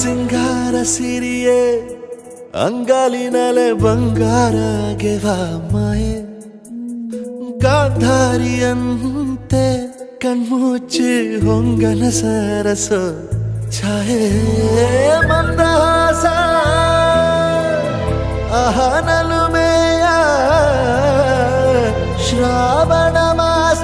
ಸಿಂಗಾರ ಸಿರಿಯೇ ಅಂಗಾಲಿನಲೆ ಬಂಗಾರ ಗೆವ ಮಾಯೆ ಗಾಂಧಾರಿಯಂತೆ ಕಣ್ಮುಚ್ಚಿ ಹೊಂಗನ ಸರಸ ಛಾಯೆ ಮಂದಹಾಸ ಅಹನಲುಮೆಯ ಶ್ರಾವಣ ಮಾಸ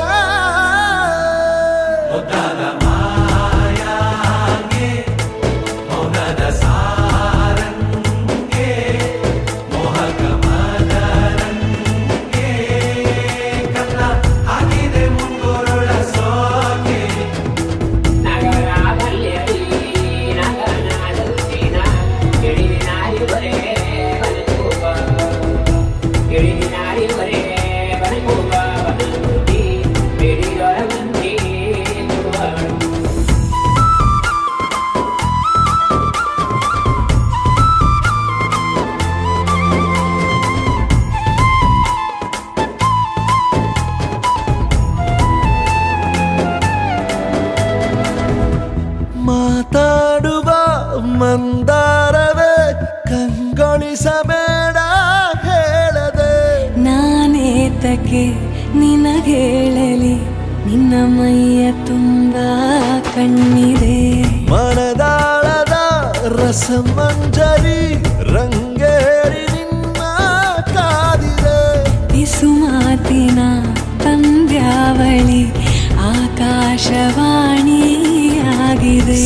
ಮಾತಾಡುವ ಮಂದಾರವೇ ಕಂಗೊಳಿಸಬೇಡ ಹೇಳದೆ ನಾನೇತಕ್ಕೆ ನಿನಗೇಳಲಿ ನಿನ್ನ ಮೈಯ ತುಂಬ ಕಣ್ಣಿದೆ ಮನದಾಳದ ರಸಮಂಜರಿ ರಂಗೇರಿ ನಿನ್ನ ಕಾದಿದೆ ಪಿಸುಮಾತಿನ ಪಂದ್ಯಾವಳಿ ಆಕಾಶವಾಣಿಯಾಗಿದೆ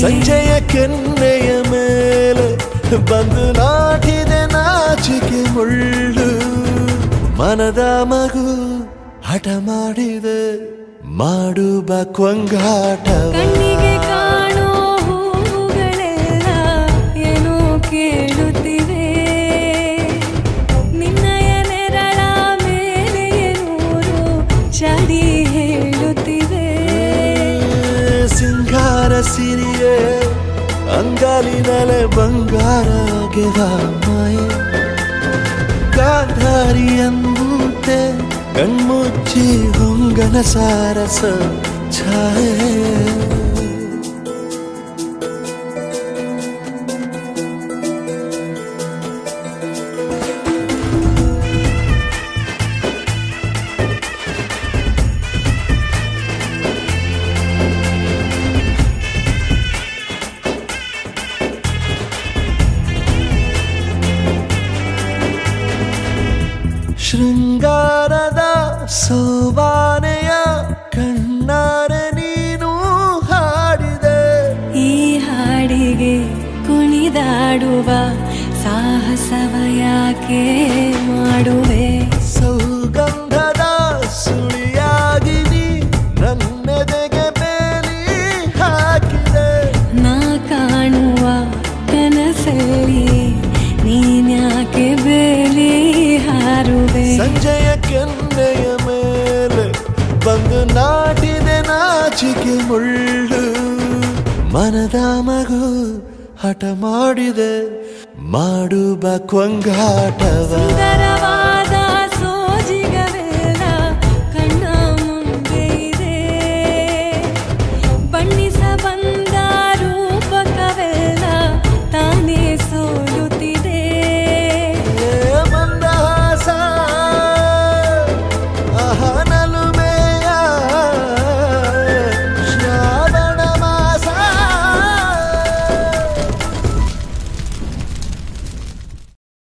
ಸಂಜೆಯ ಕೆನ್ನೆಯ ಮೇಲೆ ಬಂದು ನಾಟಿದೆ ನಾಚಿಕೆ ಮುಳ್ಳು ಮನದ ಮಗು ಹಠ ಮಾಡಿದೆ ಮಾಡುವ ಕೊಂಗಾಟವ ಕಣ್ಣಿಗೆ ಕಾಣೋ ಹೂಗಳೆಲ್ಲ ಏನೋ ಕೇಳುತ್ತಿವೆ ನಿನ್ನಯ ನೆರಳ ಮೇಲೆ ನೂರು ಚಡಿ ಹೇಳುತ್ತಿವೆ ಸಿಂಗಾರ ಸಿರಿಯೇ ಅಂಗಾಲಿನಲೆ ಬಂಗಾರ ಗೆವ ಮಾಯೆ ಗಾಂಧಾರಿಯಂತೆ ಕಣ್ಮುಚ್ಚಿ ಹೊಂಗನ ಸಾರಸ ಛಾಯೆ ಶೃಂಗಾರದ ಸೋಬಾನೆಯ ಕಣ್ಣಾರೆ ನೀನು ಹಾಡಿದೆ ಈ ಹಾಡಿಗೆ ಕುಣಿದಾಡುವ ಸಾಹಸವ ಯಾಕೆ ಮಾಡುವೆ ಸೌಗಂಧದ ಸುಳಿಯಾಗಿ ನೀ ನನ್ನೆದೆಗೆ ಬೇಲಿ ಹಾಕಿದೆ ನಾ ಕಾಣುವ ಕನಸಲ್ಲಿ ನೀನ್ಯಾಕೆ ಬೇಲಿ ಹಾರುವೆ ಸಂಜೆಯ ಕೆನ್ನೆಯ ಮೇಲೆ ಬಂದು ನಾಟಿದೆ ನಾಚಿಕೆ ಮುಳ್ಳು ಮನದ ಮಗು ಹಠ ಮಾಡಿದೆ ಮಾಡುವ ಕೊಂಗಾಟವ ಸುಂದರ